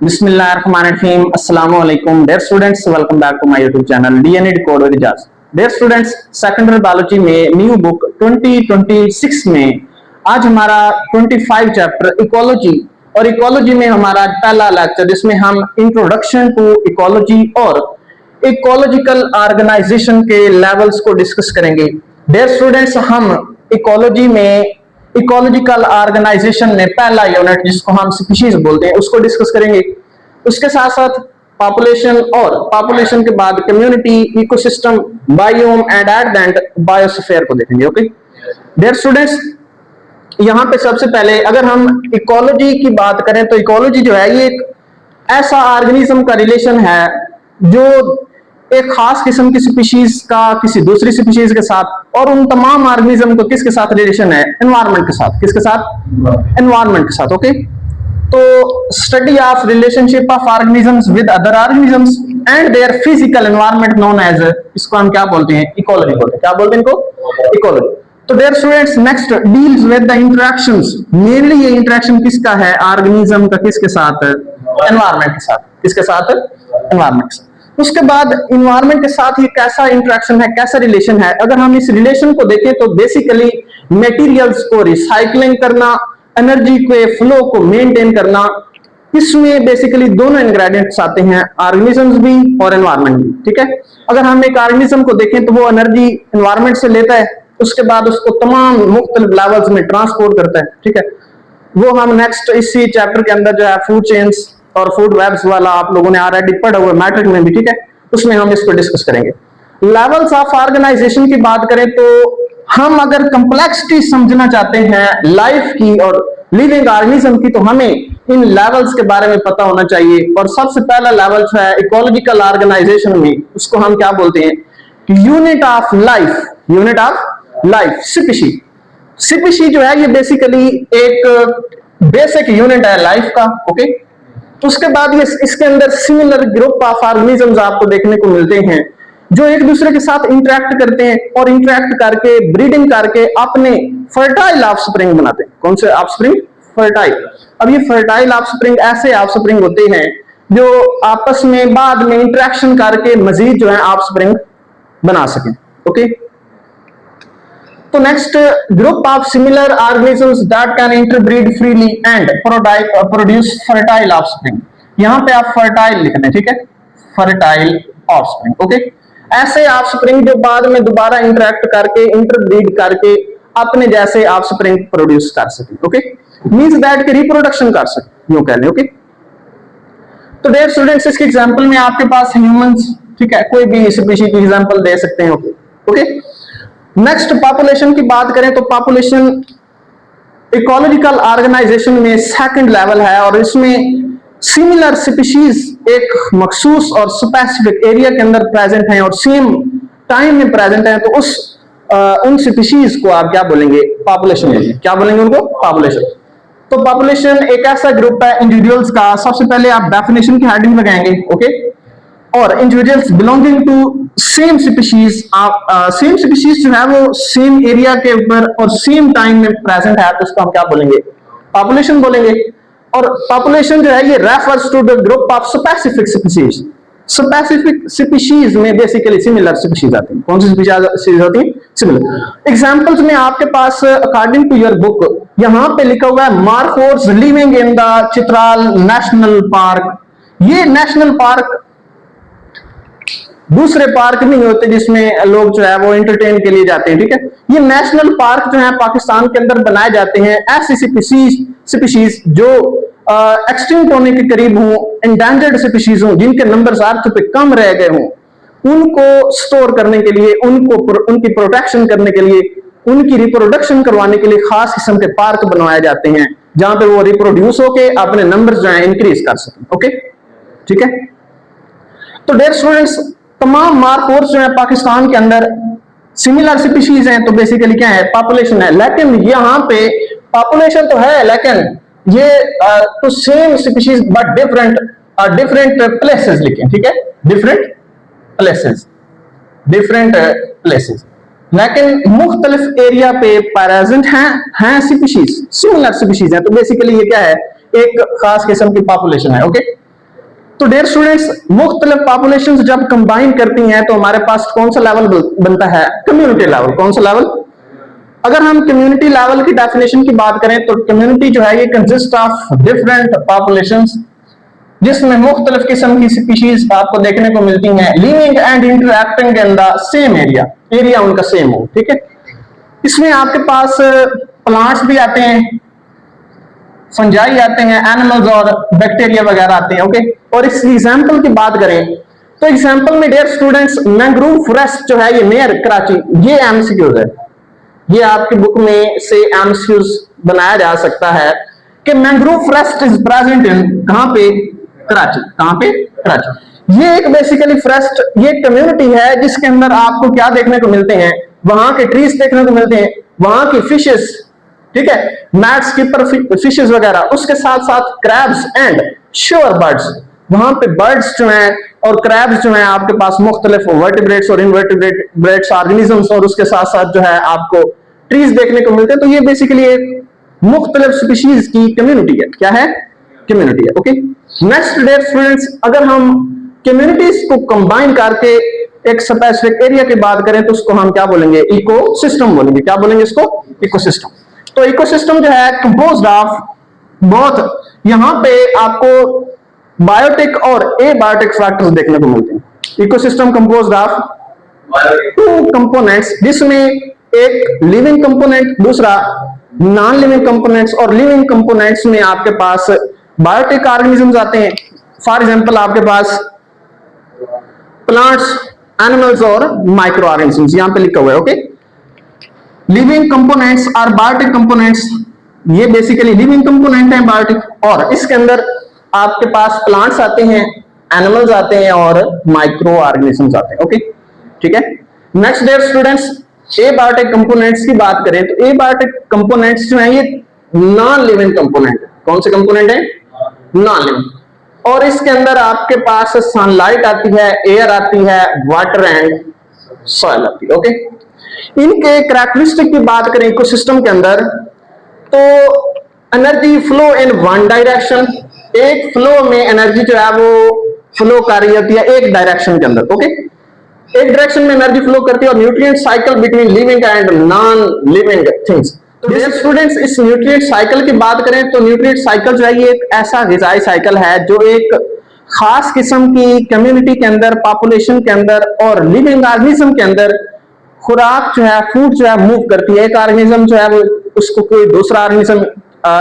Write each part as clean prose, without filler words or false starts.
Bismillahirrahmanirrahim. Assalamualaikum. Dear students, welcome back to my YouTube channel DNA Decode with Ijaz. Dear students, secondary biology में new book 2026 में आज हमारा 25 chapter ecology और ecology में हमारा पहला लेक्चर जिसमें हम इंट्रोडक्शन टू इकोलॉजी और इकोलॉजिकल ऑर्गेनाइजेशन के लेवल्स को डिस्कस करेंगे। डियर स्टूडेंट्स, हम इकोलॉजी में इकोलॉजिकल ऑर्गेनाइजेशन में पहला यूनिट जिसको हम स्पीशीज बोलते हैं उसको डिस्कस करेंगे। उसके साथ साथ पॉपुलेशन और पॉपुलेशन के बाद community, ecosystem, biome and at the end biosphere को देखेंगे। ओके डियर स्टूडेंट्स, यहाँ पे सबसे पहले अगर हम इकोलॉजी की बात करें तो इकोलॉजी जो है ये एक ऐसा ऑर्गेनिज्म का रिलेशन है जो एक खास किस्म की स्पीशीज का किसी दूसरी स्पीशीज के साथ और उन तमाम ऑर्गेनिज्म को किसके साथ रिलेशन है? एनवायरनमेंट के साथ। किसके साथ? एनवायरनमेंट के साथ। ओके, तो study of relationship of organisms with other organisms and their physical environment known as, इसको हम क्या बोलते हैं? इकोलॉजी बोलते हैं। क्या बोलते हैं इनको? इकोलॉजी। तो dear students, next deals with the interactions. Mainly ये इंटरेक्शन किसका है? ऑर्गेनिज्म का। किसके साथ? एनवायरनमेंट के साथ। किसके साथ? एनवायरनमेंट के साथ। उसके बाद इन्वायरमेंट के साथ ये कैसा इंटरेक्शन है, कैसा रिलेशन है? अगर हम इस रिलेशन को देखें तो बेसिकली मटेरियल्स को रिसाइकलिंग करना, एनर्जी के फ्लो को मेंटेन करना, इसमें बेसिकली दोनों इंग्रेडिएंट्स आते हैं, ऑर्गेनिजम्स भी और एनवायरनमेंट भी। ठीक है, अगर हम एक ऑर्गेनिज्म को देखें तो वो एनर्जी एनवायरनमेंट से लेता है, उसके बाद उसको तमाम मुख्तलिफ लेवल्स में ट्रांसपोर्ट करता है। ठीक है, वो हम नेक्स्ट इसी चैप्टर के अंदर जो है फूड चेन्स और फूड वेब्स वाला आप लोगों ने ऑलरेडी पढ़ा हुआ मैट्रिक में भी। ठीक है, उसमें हम इसको डिस्कस करेंगे। लेवल्स ऑफ ऑर्गेनाइजेशन की बात करें तो हम अगर कंप्लेक्सिटी समझना चाहते हैं लाइफ की और लिविंग ऑर्गेनिज्म की तो हमें इन लेवल्स के बारे में पता होना चाहिए। और सबसे पहला लेवल जो है इकोलॉजिकल ऑर्गेनाइजेशन में, उसको हम क्या बोलते हैं? Unit of life. Unit of life, species. Species जो है ये बेसिकली एक बेसिक यूनिट है लाइफ का। ओके, उसके बाद ये इसके अंदर सिमिलर ग्रुप ऑफ ऑर्गेनिजम्स आपको देखने को मिलते हैं जो एक दूसरे के साथ इंटरेक्ट करते हैं और इंटरेक्ट करके ब्रीडिंग करके अपने फर्टाइल ऑफस्प्रिंग बनाते हैं। कौन से ऑफस्प्रिंग? फर्टाइल। अब ये फर्टाइल ऑफस्प्रिंग ऐसे ऑफस्प्रिंग होते हैं जो आपस में बाद में इंटरेक्शन करके मजीद जो है ऑफस्प्रिंग बना सकें। ओके, तो next group of similar organisms that can interbreed freely and produce fertile offspring. यहां पे आप फर्टाइल लिखना है। ठीक है, फर्टाइल ऑफस्प्रिंग। ओके, ऐसे ऑफस्प्रिंग जो बाद में दोबारा इंटरेक्ट करके इंटरब्रीड करके अपने जैसे ऑफस्प्रिंग प्रोड्यूस कर सके। ओके, मींस दैट के रिप्रोडक्शन कर सके, यूं कह लें। ओके, तो डियर स्टूडेंट्स, इसके एग्जांपल में आपके पास ह्यूमंस, ठीक है, कोई भी स्पीशीज की एग्जांपल दे सकते हैं। ओके, नेक्स्ट पॉपुलेशन की बात करें तो पॉपुलेशन इकोलॉजिकल ऑर्गेनाइजेशन में सेकंड लेवल है और इसमें सिमिलर स्पीशीज एक मखसूस और स्पेसिफिक एरिया के अंदर प्रेजेंट हैं और सेम टाइम में प्रेजेंट हैं, तो उन स्पीशीज को आप क्या बोलेंगे? पॉपुलेशन। क्या बोलेंगे उनको? पॉपुलेशन। तो पॉपुलेशन एक ऐसा ग्रुप है इंडिविजुअल्स का। सबसे पहले आप डेफिनेशन की हेडिंग लगाएंगे। ओके, और individuals belonging to same species. Same species जो है वो सेम एरिया के ऊपर और सेम टाइम में प्रेजेंट है, तो उसको हम क्या बोलेंगे? पॉपुलेशन बोलेंगे। और पॉपुलेशन जो है ये refers to the group of specific species. Specific species में बेसिकली सिमिलर स्पीशीज आती हैं। कौन सी स्पीशीज होती है? सिमिलर। एग्जांपल्स में आपके पास अकॉर्डिंग टू योर बुक यहां पे लिखा हुआ है markhors living in the Chitral national park. ये नेशनल पार्क दूसरे पार्क नहीं होते जिसमें लोग जो है वो एंटरटेन के लिए जाते हैं। ठीक है, ये नेशनल पार्क जो है पाकिस्तान के अंदर बनाए जाते हैं ऐसी स्पीशीज जो एक्सटिंक्ट होने के करीब हों, एंडेंजर्ड स्पीशीज हों, जिनके नंबर्स अर्थ पे कम रह गए हों, उनको स्टोर करने के लिए, उनकी प्रोटेक्शन करने के लिए, उनकी रिप्रोडक्शन करवाने के लिए खास किस्म के पार्क बनवाए जाते हैं जहां पे वो रिप्रोड्यूस होके अपने नंबर्स जो है इंक्रीज कर सकें। ओके, ठीक है, तो डियर स्टूडेंट्स, तमाम मार्कोर्स जो है पाकिस्तान के अंदर सिमिलर स्पीशीज हैं, तो बेसिकली क्या है? पॉपुलेशन है। लेकिन यहाँ पे पॉपुलेशन तो है लेकिन ये तो same species but different places लिखे। ठीक है, डिफरेंट प्लेसेस लेकिन मुख्तलिफ एरिया पे प्रेजेंट हैं स्पीशीज, सिमिलर स्पीशीज हैं। तो बेसिकली ये क्या है? एक खास किस्म की पॉपुलेशन है। ओके, तो डियर स्टूडेंट्स, मुख्तलिफ पॉपुलेशन जब कंबाइन करती हैं तो हमारे पास कौन सा लेवल बनता है? Community level. कौन सा लेवल? अगर हम कम्युनिटी लेवल की डेफिनेशन की बात करें तो कम्युनिटी जो है ये कंसिस्ट ऑफ डिफरेंट पॉपुलेशंस, जिसमें मुख्तलिफ किस्म की स्पीशीज आपको देखने को मिलती हैं, living and interacting in the same area, area उनका सेम हो, ठीक है। इसमें आपके पास प्लांट्स भी आते हैं, फंजाई आते हैं, एनिमल्स और बैक्टीरिया वगैरह आते हैं, ओके। और इस एग्जांपल की बात करें तो एग्जांपल में डियर स्टूडेंट्स मैंग्रोव फॉरेस्ट जो है ये नियर कराची, ये एमसीक्यूज है, ये आपकी बुक में से एमसीक्यूज बनाया जा सकता है कि mangrove forest is present in, कहां पे? कराची। कहां पे? कराची। ये एक बेसिकली फॉरेस्ट, ये कम्युनिटी है जिसके अंदर आपको क्या देखने को मिलते हैं? वहां के ट्रीज देखने को मिलते हैं, वहां की फिशेस, ठीक है, मैट स्कीपर फिशेस वगैरह, उसके साथ साथ क्रैब्स एंड श्योर बर्ड्स। वहां पे बर्ड्स जो हैं और क्रैब्स जो हैं आपके पास मुख्तलिफ वर्टिब्रेट्स और इनवर्टिब्रेट्स ऑर्गेनिजम्स, और उसके साथ साथ जो है आपको ट्रीज देखने को मिलते हैं। तो ये बेसिकली एक मुख्तलिफ स्पीशीज की कम्युनिटी है। क्या है? कम्युनिटी है, ओके। नेक्स्ट डियर स्टूडेंट्स, अगर हम कम्युनिटीज को कंबाइन करके एक स्पेसिफिक एरिया की बात करें तो उसको हम क्या बोलेंगे? इकोसिस्टम बोलेंगे। क्या बोलेंगे इसको? इकोसिस्टम। तो इकोसिस्टम जो है कंपोज्ड ऑफ बोथ, यहां पे आपको बायोटिक और एबायोटिक फैक्टर्स देखने को मिलते हैं। Ecosystem composed of two components, जिसमें एक लिविंग कंपोनेंट, दूसरा नॉन लिविंग कंपोनेंट्स। और लिविंग कंपोनेंट्स में आपके पास बायोटिक ऑर्गेनिजम्स आते हैं, फॉर एग्जांपल आपके पास प्लांट्स, एनिमल्स और माइक्रो ऑर्गेनिजम्स, यहां पे लिखा हुआ है, ओके। लिविंग कंपोनेंट्स और बायोटिक कंपोनेंट्स, ये बेसिकली लिविंग कंपोनेंट है बायोटिक, और इसके अंदर आपके पास प्लांट्स आते हैं, एनिमल्स आते हैं और माइक्रो ऑर्गेनिजम्स आते हैं, ओके, ठीक है। Next dear students, abiotic components की बात करें तो एबायोटिक कंपोनेंट्स जो है ये नॉन लिविंग कंपोनेंट। कौन से कंपोनेंट है? Non living. और इसके अंदर आपके पास सनलाइट आती है, एयर आती है, वाटर एंड सॉइल आती है, ओके। इनके कैरेक्टरिस्टिक की बात करें इकोसिस्टम के अंदर तो energy flow in one direction, एक फ्लो में एनर्जी जो है वो फ्लो कर रही होती है एक डायरेक्शन के अंदर, ओके। एक डायरेक्शन में एनर्जी फ्लो करती है। और nutrient cycle between living and non living things. तो डियर स्टूडेंट्स, इस न्यूट्रिएंट साइकिल की बात करें तो न्यूट्रिएंट साइकिल जो है ये एक ऐसा ग़िज़ाई साइकिल है जो एक खास किस्म की कम्युनिटी के अंदर, पॉपुलेशन के अंदर और लिविंग ऑर्गेनिज्म के अंदर खुराक जो है, फूड जो है मूव करती है। एक ऑर्गेनिज्म जो है वो उसको कोई दूसरा ऑर्गेनिज्म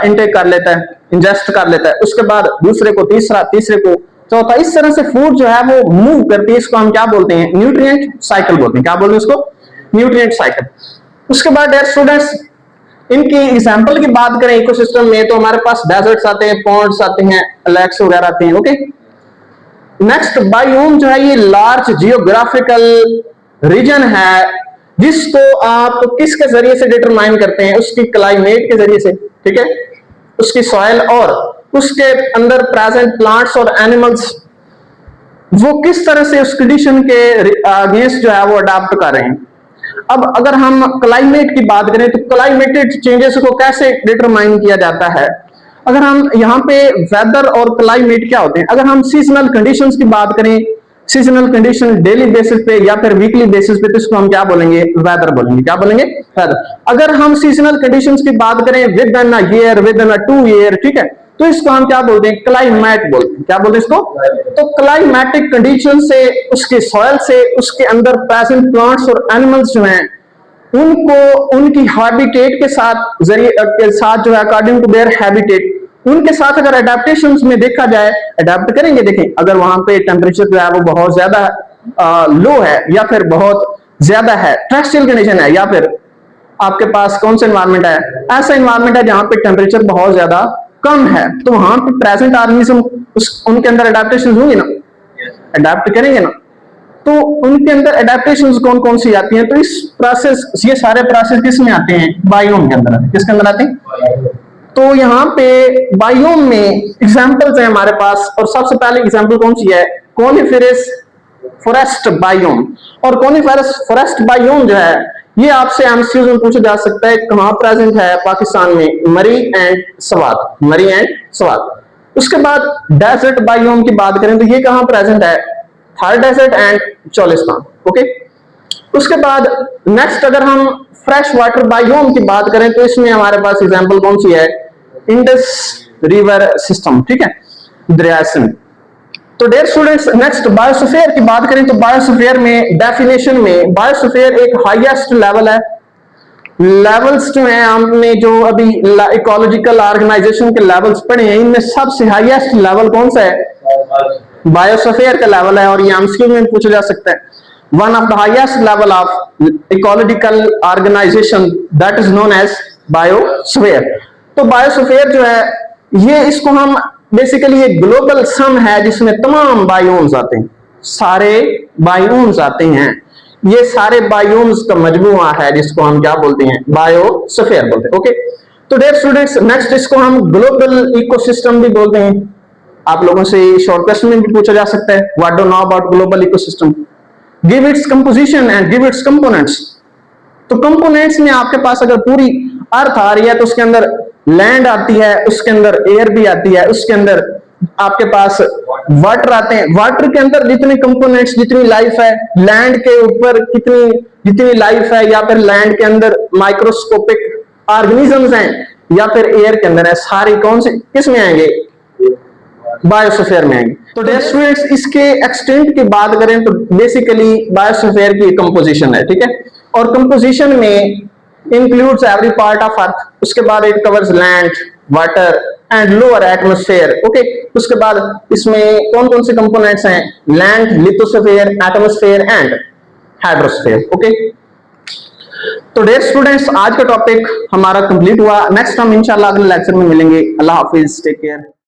इनटेक कर लेता है, इंजेस्ट कर लेता है, उसके बाद दूसरे को तीसरा, तीसरे को चौथा, इस तरह से फूड जो है वो मूव करती है। इसको हम क्या बोलते हैं? न्यूट्रिएंट साइकिल बोलते हैं। क्या बोलते हैं इसको? Nutrient cycle. उसके बाद डियर स्टूडेंट्स, इनकी एग्जांपल की बात करें इकोसिस्टम में तो हमारे पास डेजर्ट्स आते हैं, पॉन्ड्स आते हैं, लेक्स वगैरह आते हैं, ओके। नेक्स्ट, बायोम जो है ये लार्ज जियोग्राफिकल रीजन है जिसको आप किसके जरिए से डिटरमाइन करते हैं? उसकी क्लाइमेट के जरिए से, ठीक है, उसकी सॉइल और उसके अंदर प्रेजेंट प्लांट्स और एनिमल्स वो किस तरह से उस कंडीशन के अगेंस्ट जो है वो अडाप्ट कर रहे हैं। अब अगर हम क्लाइमेट की बात करें तो क्लाइमेटिक चेंजेस को कैसे डिटरमाइन किया जाता है? अगर हम यहाँ पे वेदर और क्लाइमेट क्या होते हैं, अगर हम सीजनल कंडीशंस की बात करें, सीजनल कंडीशन डेली बेसिस पे या फिर वीकली बेसिस पे, तो इसको हम क्या बोलेंगे? वेदर बोलेंगे। क्या बोलेंगे? वेदर। अगर हम सीजनल कंडीशंस की बात करें with in a year, with in a 2 year, ठीक है, तो इसको हम क्या बोलते हैं? क्लाइमेट बोलते हैं। क्या बोलते हैं इसको? तो क्लाइमेटिक कंडीशन से, उसके सॉइल से, उसके अंदर प्रेजेंट प्लांट्स और एनिमल्स जो हैं उनको उनकी हैबिटेट के साथ जो है अकॉर्डिंग टू देयर हैबिटेट, उनके साथ अगर अडेप्टेशंस में देखा जाए, अडेप्ट करेंगे। देखें, अगर वहां पे टेम्परेचर जो है वो बहुत ज्यादा लो है या फिर बहुत ज्यादा है, टेरेस्ट्रियल कंडीशन है, या फिर आपके पास कौन सा एनवायरमेंट है? ऐसा एनवायरमेंट है जहां पे टेम्परेचर बहुत ज्यादा कम है, तो वहां पे प्रेजेंट ऑर्गेनिज्म उनके अंदर अडेप्टेशन होंगे ना, अडेप्ट करेंगे ना। तो उनके अंदर अडेप्टेशंस कौन कौन सी आती हैं? तो इस प्रोसेस, ये सारे प्रोसेस किस में आते हैं? बायोम के अंदर आते हैं। किसके अंदर आते हैं? तो यहाँ पे बायोम में एग्जांपल्स हैं हमारे पास, और सबसे पहले एग्जांपल कौन सी है? Coniferous forest biome. और कॉनिफेरस फॉरेस्ट बायोम जो है ये आपसे एमसीक्यूज में पूछा जा सकता है, कहां प्रेजेंट है? पाकिस्तान में मरी एंड सवात, मरी एंड सवात। उसके बाद डेजर्ट बायोम की बात करें तो ये कहां प्रेजेंट है, Thar desert and Cholistan. Okay, उसके बाद नेक्स्ट अगर हम फ्रेश वाटर बायोम की बात करें तो इसमें हमारे पास एग्जांपल कौन सी है, इंडस रिवर सिस्टम, ठीक है, दरिया सिंध। तो डियर स्टूडेंट्स नेक्स्ट बायोस्फीयर की बात करें तो बायोस्फीयर में डेफिनेशन में बायोस्फीयर एक हाईएस्ट लेवल है। लेवल्स जो हैं हमने जो अभी इकोलॉजिकल ऑर्गेनाइजेशन के लेवल्स पढ़े हैं, इनमें सबसे हाईएस्ट लेवल कौन सा है, बायोस्फीयर का लेवल है। और ये एमसीक्यू में पूछा जा सकता है, one of the highest level of ecological organization that is known as biosphere. तो बायोस्फीयर जो है ये, इसको हम बेसिकली एक ग्लोबल सम है जिसमें तमाम बायोम्स आते हैं, सारे बायोम्स आते हैं, ये सारे बायोम्स का मजमूआ है जिसको हम क्या बोलते हैं, बायोस्फीयर बोलते हैं। ओके, तो डियर स्टूडेंट्स नेक्स्ट इसको हम ग्लोबल इकोसिस्टम भी बोलते हैं। आप लोगों से शॉर्ट क्वेश्चन में भी पूछा जा सकता है, what do know about global ecosystem, give its composition and give its components. तो कंपोनेंट्स में आपके पास अगर पूरी अर्थ आ रही है तो उसके अंदर लैंड आती है, उसके अंदर एयर भी आती है, उसके अंदर आपके पास वाटर आते हैं, वाटर के अंदर जितने कंपोनेंट्स, जितनी लाइफ है, लैंड के ऊपर कितनी जितनी लाइफ है, या फिर लैंड के अंदर माइक्रोस्कोपिक ऑर्गेनिजम्स हैं, या फिर एयर के अंदर है, सारी कौन से किस में आएंगे, बायोस्फीयर में आएंगे। तो डियर स्टूडेंट्स इसके एक्सटेंट की बात करें तो बेसिकली बायोस्फीयर की कंपोजिशन है, ठीक है, और कंपोजिशन में includes every part of earth, उसके बाद it covers land, water and lower atmosphere. Okay, उसके बाद इसमें कौन कौन से कंपोनेंट्स हैं, land, lithosphere, atmosphere and hydrosphere. Okay, तो डियर स्टूडेंट्स आज का टॉपिक हमारा कंप्लीट हुआ। नेक्स्ट हम इंशाल्लाह अगले लेक्चर में मिलेंगे। अल्लाह हाफिज, टेक केयर।